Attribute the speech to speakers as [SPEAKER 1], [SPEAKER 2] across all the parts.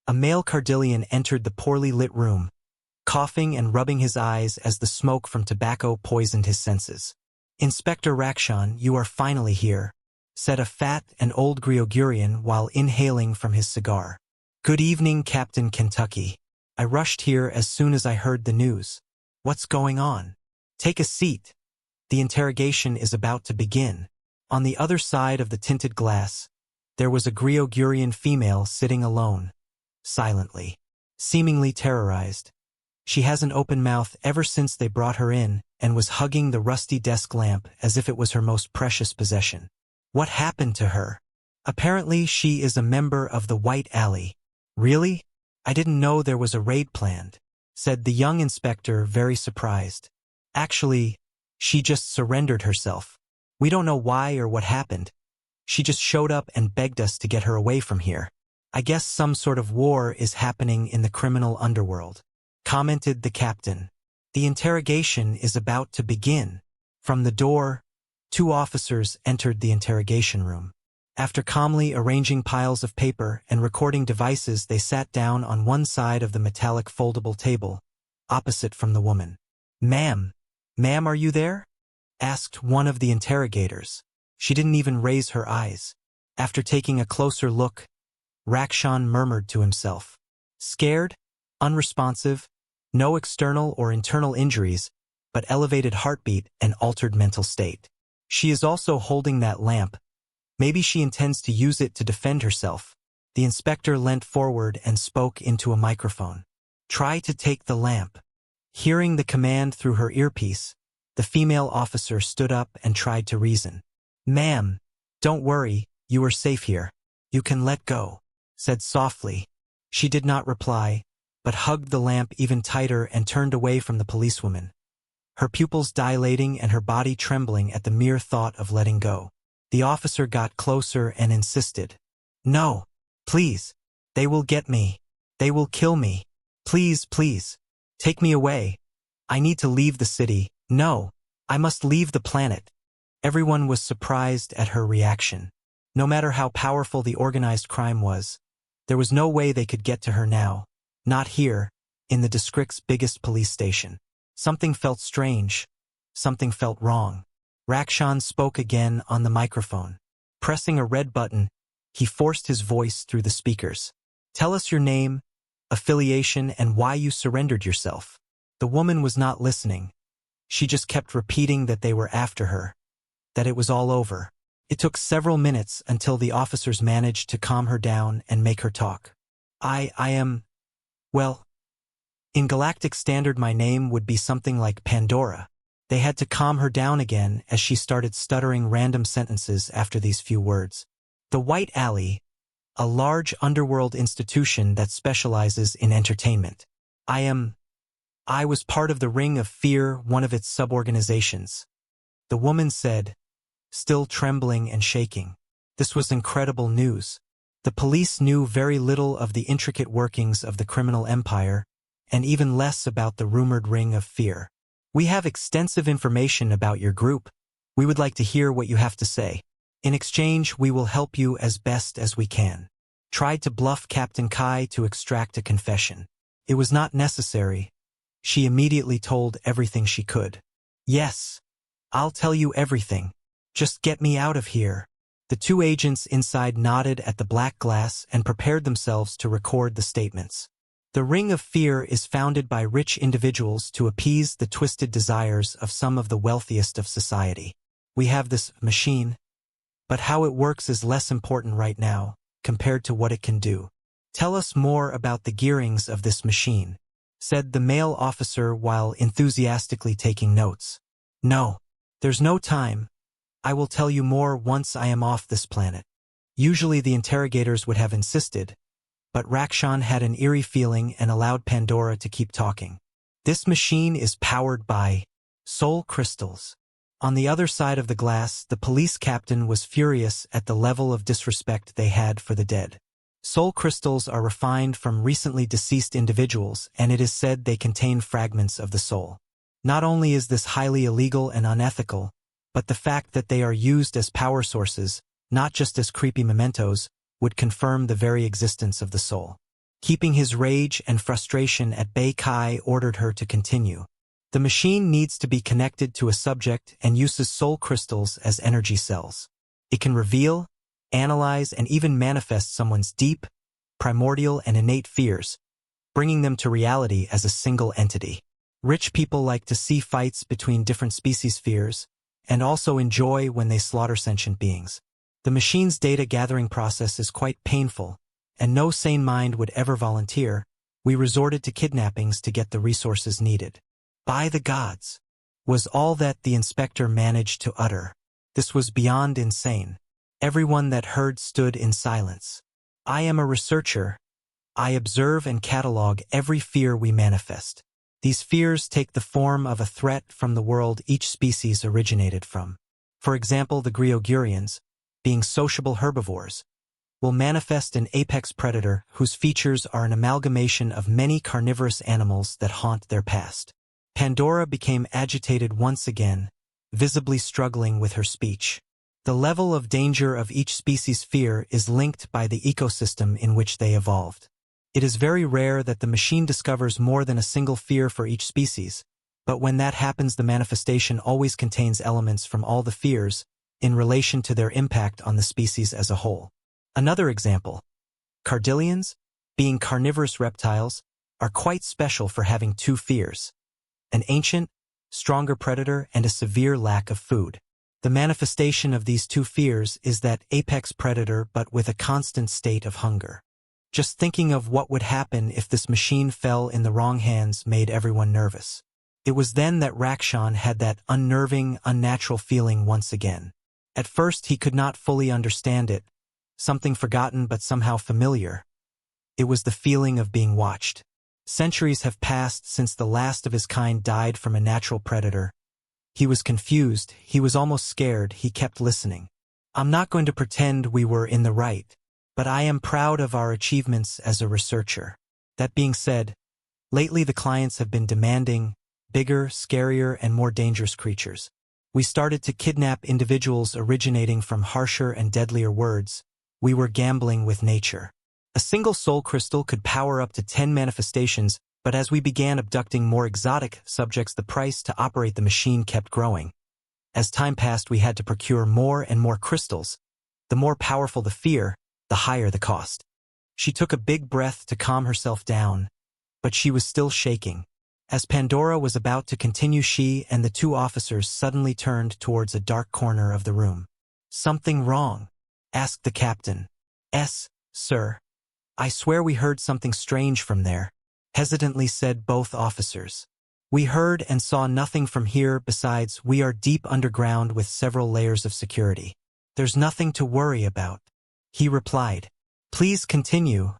[SPEAKER 1] A male Cardillian entered the poorly lit room, coughing and rubbing his eyes as the smoke from tobacco poisoned his senses. "Inspector Rakshan, you are finally here," said a fat and old Griogurian while inhaling from his cigar. "Good evening, Captain Kentucky. I rushed here as soon as I heard the news. What's going on? Take a seat. The interrogation is about to begin." On the other side of the tinted glass, there was a Griogurian female sitting alone, silently, seemingly terrorized. She has an open mouth ever since they brought her in and was hugging the rusty desk lamp as if it was her most precious possession. What happened to her? Apparently she is a member of the White Alley. Really? I didn't know there was a raid planned, said the young inspector, very surprised. Actually, she just surrendered herself. We don't know why or what happened. She just showed up and begged us to get her away from here. I guess some sort of war is happening in the criminal underworld, commented the captain. The interrogation is about to begin. From the door, 2 officers entered the interrogation room. After calmly arranging piles of paper and recording devices, they sat down on one side of the metallic foldable table, opposite from the woman. Ma'am, are you there?" asked one of the interrogators. She didn't even raise her eyes. After taking a closer look, Rakshan murmured to himself. Scared? Unresponsive? No external or internal injuries, but elevated heartbeat and altered mental state. She is also holding that lamp. Maybe she intends to use it to defend herself. The inspector leant forward and spoke into a microphone. "Try to take the lamp." Hearing the command through her earpiece, the female officer stood up and tried to reason. "Ma'am, don't worry, you are safe here. You can let go," said softly. She did not reply, but hugged the lamp even tighter and turned away from the policewoman, her pupils dilating and her body trembling at the mere thought of letting go. The officer got closer and insisted. "No, please. They will get me. They will kill me. Please, please. Take me away. I need to leave the city. No, I must leave the planet." Everyone was surprised at her reaction. No matter how powerful the organized crime was, there was no way they could get to her now. Not here, in the district's biggest police station. Something felt strange. Something felt wrong. Rakshan spoke again on the microphone. Pressing a red button, he forced his voice through the speakers. "Tell us your name, affiliation, and why you surrendered yourself." The woman was not listening. She just kept repeating that they were after her, that it was all over. It took several minutes until the officers managed to calm her down and make her talk. I am... Well, in Galactic Standard my name would be something like Pandora." They had to calm her down again as she started stuttering random sentences after these few words. "The White Alley, a large underworld institution that specializes in entertainment. I was part of the Ring of Fear, one of its sub-organizations," the woman said, still trembling and shaking. This was incredible news. The police knew very little of the intricate workings of the criminal empire, and even less about the rumored Ring of Fear. "We have extensive information about your group. We would like to hear what you have to say. In exchange, we will help you as best as we can." Tried to bluff Captain Kai to extract a confession. It was not necessary. She immediately told everything she could. "Yes, I'll tell you everything. Just get me out of here." The 2 agents inside nodded at the black glass and prepared themselves to record the statements. "The Ring of Fear is founded by rich individuals to appease the twisted desires of some of the wealthiest of society. We have this machine, but how it works is less important right now compared to what it can do. Tell us more about the gearings of this machine," said the male officer while enthusiastically taking notes. "No, there's no time. I will tell you more once I am off this planet." Usually the interrogators would have insisted, but Rakshan had an eerie feeling and allowed Pandora to keep talking. "This machine is powered by soul crystals." On the other side of the glass, the police captain was furious at the level of disrespect they had for the dead. Soul crystals are refined from recently deceased individuals, and it is said they contain fragments of the soul. Not only is this highly illegal and unethical, but the fact that they are used as power sources, not just as creepy mementos, would confirm the very existence of the soul. Keeping his rage and frustration at bay, Kai ordered her to continue. The machine needs to be connected to a subject and uses soul crystals as energy cells. It can reveal, analyze, and even manifest someone's deep, primordial, and innate fears, bringing them to reality as a single entity. Rich people like to see fights between different species fears, and also enjoy when they slaughter sentient beings. The machine's data-gathering process is quite painful, and no sane mind would ever volunteer. We resorted to kidnappings to get the resources needed. By the gods, was all that the inspector managed to utter. This was beyond insane. Everyone that heard stood in silence. I am a researcher. I observe and catalog every fear we manifest. These fears take the form of a threat from the world each species originated from. For example, the Griogurians, being sociable herbivores, will manifest an apex predator whose features are an amalgamation of many carnivorous animals that haunt their past. Pandora became agitated once again, visibly struggling with her speech. The level of danger of each species' fear is linked by the ecosystem in which they evolved. It is very rare that the machine discovers more than a single fear for each species, but when that happens, the manifestation always contains elements from all the fears in relation to their impact on the species as a whole. Another example, Cardillians, being carnivorous reptiles, are quite special for having two fears: an ancient, stronger predator and a severe lack of food. The manifestation of these two fears is that apex predator, but with a constant state of hunger. Just thinking of what would happen if this machine fell in the wrong hands made everyone nervous. It was then that Rakshan had that unnerving, unnatural feeling once again. At first he could not fully understand it, something forgotten but somehow familiar. It was the feeling of being watched. Centuries have passed since the last of his kind died from a natural predator. He was confused, he was almost scared, he kept listening. I'm not going to pretend we were in the right, but I am proud of our achievements as a researcher. That being said, lately the clients have been demanding bigger, scarier, and more dangerous creatures. We started to kidnap individuals originating from harsher and deadlier words. We were gambling with nature. A single soul crystal could power up to 10 manifestations, but as we began abducting more exotic subjects, the price to operate the machine kept growing. As time passed, we had to procure more and more crystals. The more powerful the fear, the higher the cost. She took a big breath to calm herself down, but she was still shaking. As Pandora was about to continue, she and the two officers suddenly turned towards a dark corner of the room. "Something wrong?" asked the captain. "Yes, sir. I swear we heard something strange from there," hesitantly said both officers. "We heard and saw nothing from here. Besides, we are deep underground with several layers of security. There's nothing to worry about," he replied. "Please continue,"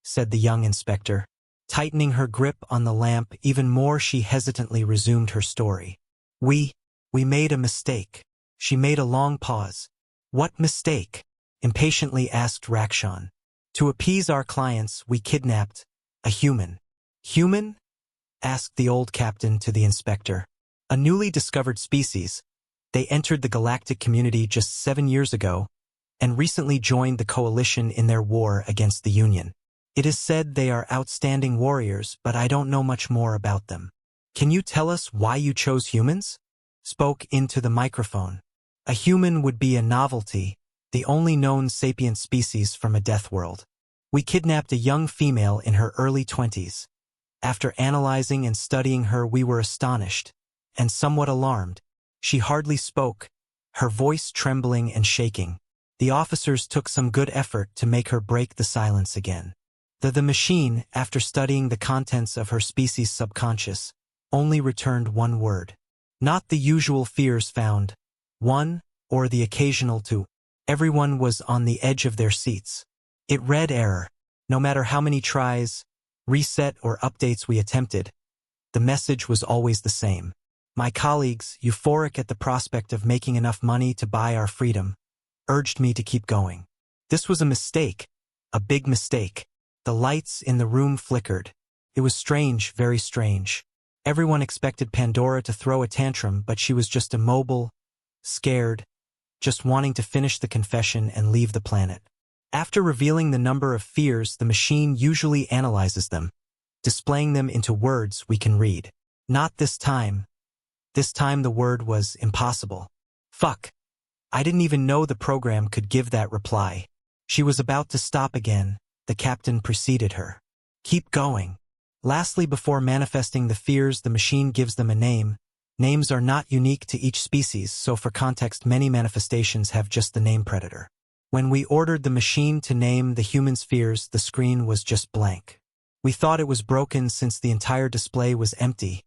[SPEAKER 1] said the young inspector. Tightening her grip on the lamp even more, she hesitantly resumed her story. We made a mistake." She made a long pause. "What mistake?" impatiently asked Rakshan. "To appease our clients, we kidnapped a human." "Human?" asked the old captain to the inspector. "A newly discovered species. They entered the galactic community just 7 years ago, and recently joined the coalition in their war against the Union. It is said they are outstanding warriors, but I don't know much more about them." "Can you tell us why you chose humans?" spoke into the microphone. "A human would be a novelty, the only known sapient species from a death world. We kidnapped a young female in her early 20s. After analyzing and studying her, we were astonished and somewhat alarmed. She hardly spoke, her voice trembling and shaking. The officers took some good effort to make her break the silence again. The machine, after studying the contents of her species' subconscious, only returned one word. Not the usual fears found, one, or the occasional two. Everyone was on the edge of their seats. It read error. No matter how many tries, reset, or updates we attempted, the message was always the same. My colleagues, euphoric at the prospect of making enough money to buy our freedom, urged me to keep going. This was a mistake, a big mistake. The lights in the room flickered. It was strange, very strange. Everyone expected Pandora to throw a tantrum, but she was just immobile, scared, just wanting to finish the confession and leave the planet. After revealing the number of fears, the machine usually analyzes them, displaying them into words we can read. Not this time. This time the word was impossible. Fuck. I didn't even know the program could give that reply. She was about to stop again. The captain preceded her. Keep going. Lastly, before manifesting the fears, the machine gives them a name. Names are not unique to each species, so for context, many manifestations have just the name predator. When we ordered the machine to name the human's fears, the screen was just blank. We thought it was broken since the entire display was empty,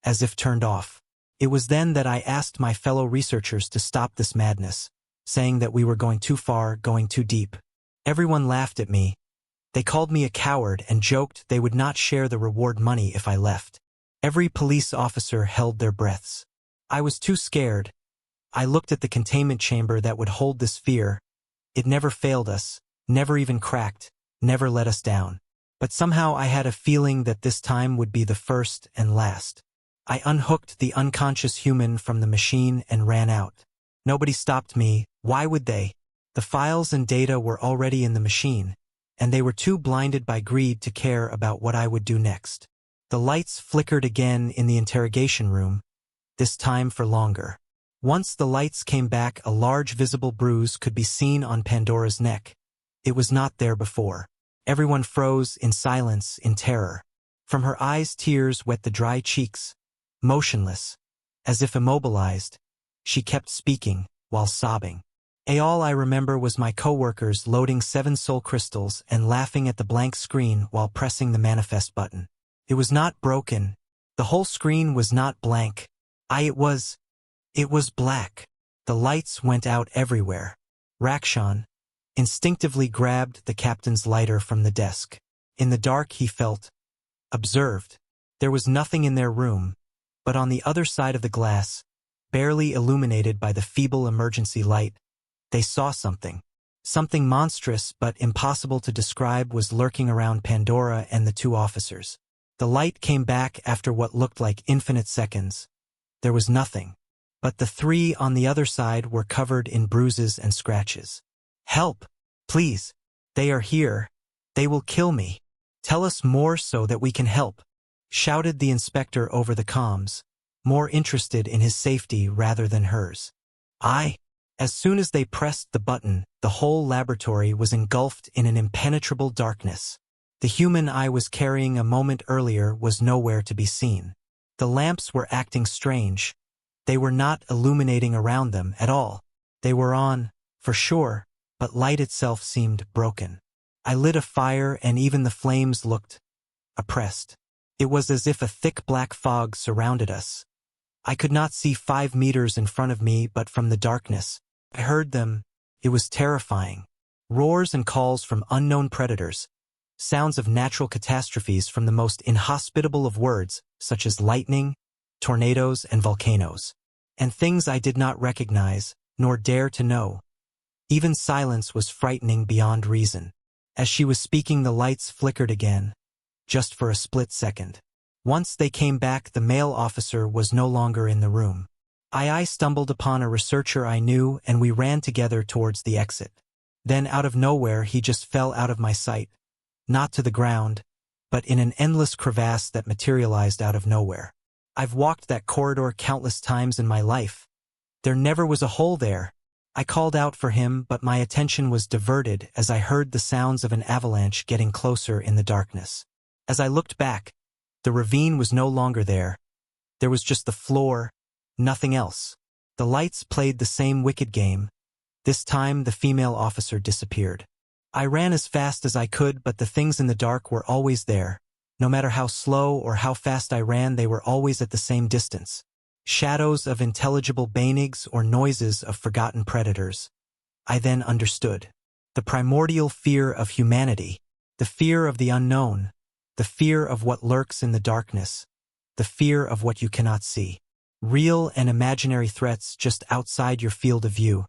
[SPEAKER 1] as if turned off. It was then that I asked my fellow researchers to stop this madness, saying that we were going too far, going too deep. Everyone laughed at me. They called me a coward and joked they would not share the reward money if I left. Every police officer held their breaths. I was too scared. I looked at the containment chamber that would hold this fear. It never failed us, never even cracked, never let us down. But somehow I had a feeling that this time would be the first and last. I unhooked the unconscious human from the machine and ran out. Nobody stopped me. Why would they? The files and data were already in the machine, and they were too blinded by greed to care about what I would do next. The lights flickered again in the interrogation room, this time for longer. Once the lights came back, a large visible bruise could be seen on Pandora's neck. It was not there before. Everyone froze in silence, in terror. From her eyes, tears wet the dry cheeks. Motionless, as if immobilized, she kept speaking, while sobbing. All I remember was my coworkers loading 7 soul crystals and laughing at the blank screen while pressing the manifest button. It was not broken. The whole screen was not blank. It was black. The lights went out everywhere. Rakshan instinctively grabbed the captain's lighter from the desk. In the dark he felt observed. There was nothing in their room, but on the other side of the glass, barely illuminated by the feeble emergency light, they saw something. Something monstrous but impossible to describe was lurking around Pandora and the 2 officers. The light came back after what looked like infinite seconds. There was nothing. But the 3 on the other side were covered in bruises and scratches. Help! Please! They are here. They will kill me. Tell us more so that we can help, shouted the inspector over the comms, more interested in his safety rather than hers. As soon as they pressed the button, the whole laboratory was engulfed in an impenetrable darkness. The human I was carrying a moment earlier was nowhere to be seen. The lamps were acting strange. They were not illuminating around them at all. They were on, for sure, but light itself seemed broken. I lit a fire and even the flames looked oppressed. It was as if a thick black fog surrounded us. I could not see 5 meters in front of me, but from the darkness, I heard them. It was terrifying. Roars and calls from unknown predators. Sounds of natural catastrophes from the most inhospitable of words, such as lightning, tornadoes, and volcanoes. And things I did not recognize, nor dare to know. Even silence was frightening beyond reason. As she was speaking, the lights flickered again, just for a split second. Once they came back, the male officer was no longer in the room. I stumbled upon a researcher I knew, and we ran together towards the exit. Then out of nowhere he just fell out of my sight. Not to the ground, but in an endless crevasse that materialized out of nowhere. I've walked that corridor countless times in my life. There never was a hole there. I called out for him, but my attention was diverted as I heard the sounds of an avalanche getting closer in the darkness. As I looked back, the ravine was no longer there. There was just the floor, nothing else. The lights played the same wicked game. This time the female officer disappeared. I ran as fast as I could, but the things in the dark were always there. No matter how slow or how fast I ran, they were always at the same distance. Shadows of intelligible banigs or noises of forgotten predators. I then understood. The primordial fear of humanity. The fear of the unknown. The fear of what lurks in the darkness. The fear of what you cannot see. Real and imaginary threats just outside your field of view.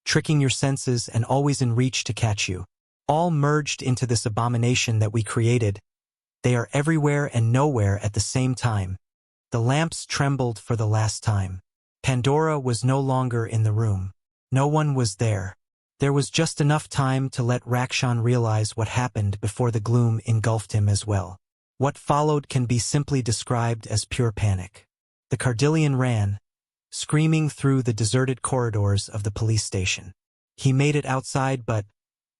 [SPEAKER 1] Tricking your senses and always in reach to catch you. All merged into this abomination that we created. They are everywhere and nowhere at the same time. The lamps trembled for the last time. Pandora was no longer in the room. No one was there. There was just enough time to let Rakshan realize what happened before the gloom engulfed him as well. What followed can be simply described as pure panic. The Cardillion ran, screaming through the deserted corridors of the police station. He made it outside, but,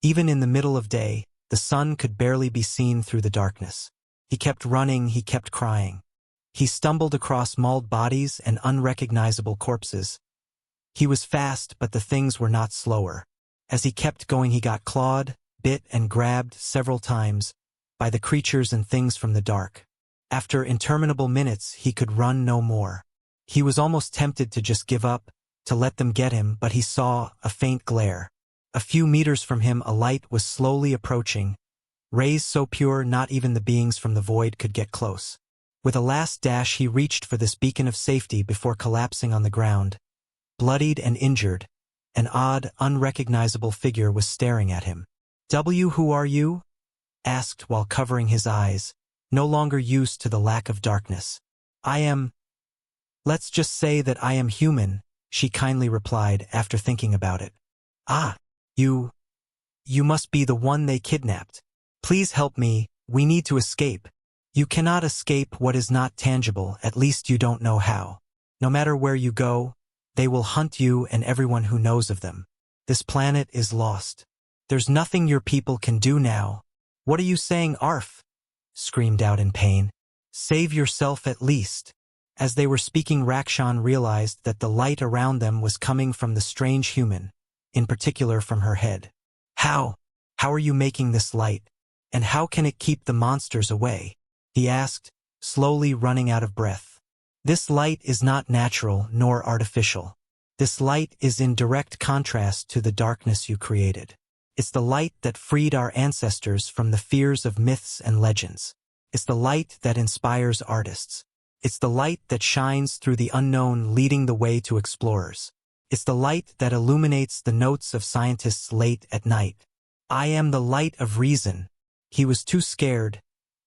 [SPEAKER 1] even in the middle of day, the sun could barely be seen through the darkness. He kept running, he kept crying. He stumbled across mauled bodies and unrecognizable corpses. He was fast, but the things were not slower. As he kept going, he got clawed, bit, and grabbed several times by the creatures and things from the dark. After interminable minutes, he could run no more. He was almost tempted to just give up, to let them get him, but he saw a faint glare. A few meters from him, a light was slowly approaching, rays so pure not even the beings from the void could get close. With a last dash, he reached for this beacon of safety before collapsing on the ground. Bloodied and injured, an odd, unrecognizable figure was staring at him. "Who are you?" asked while covering his eyes, no longer used to the lack of darkness. Let's just say that I am human," she kindly replied after thinking about it. "Ah, you must be the one they kidnapped. Please help me, we need to escape." "You cannot escape what is not tangible, at least you don't know how. No matter where you go, they will hunt you and everyone who knows of them. This planet is lost. There's nothing your people can do now." "What are you saying, Arf?" screamed out in pain. "Save yourself at least." As they were speaking, Rakshan realized that the light around them was coming from the strange human, in particular from her head. How are you making this light? And how can it keep the monsters away?" he asked, slowly running out of breath. "This light is not natural nor artificial. This light is in direct contrast to the darkness you created. It's the light that freed our ancestors from the fears of myths and legends. It's the light that inspires artists. It's the light that shines through the unknown, leading the way to explorers. It's the light that illuminates the notes of scientists late at night. I am the light of reason." He was too scared,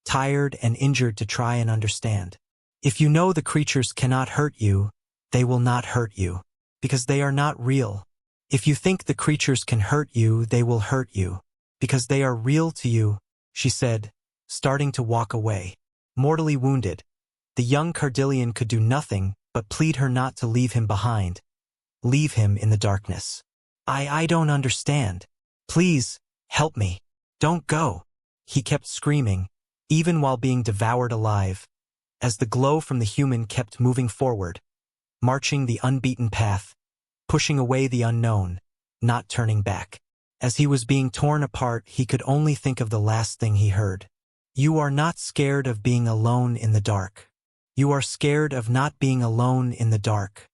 [SPEAKER 1] tired, and injured to try and understand. "If you know the creatures cannot hurt you, they will not hurt you, because they are not real. If you think the creatures can hurt you, they will hurt you, because they are real to you," she said, starting to walk away. Mortally wounded, the young Cardillion could do nothing but plead her not to leave him behind, leave him in the darkness. I don't understand. Please, help me. Don't go." He kept screaming, even while being devoured alive, as the glow from the human kept moving forward, marching the unbeaten path, pushing away the unknown, not turning back. As he was being torn apart, he could only think of the last thing he heard. "You are not scared of being alone in the dark. You are scared of not being alone in the dark."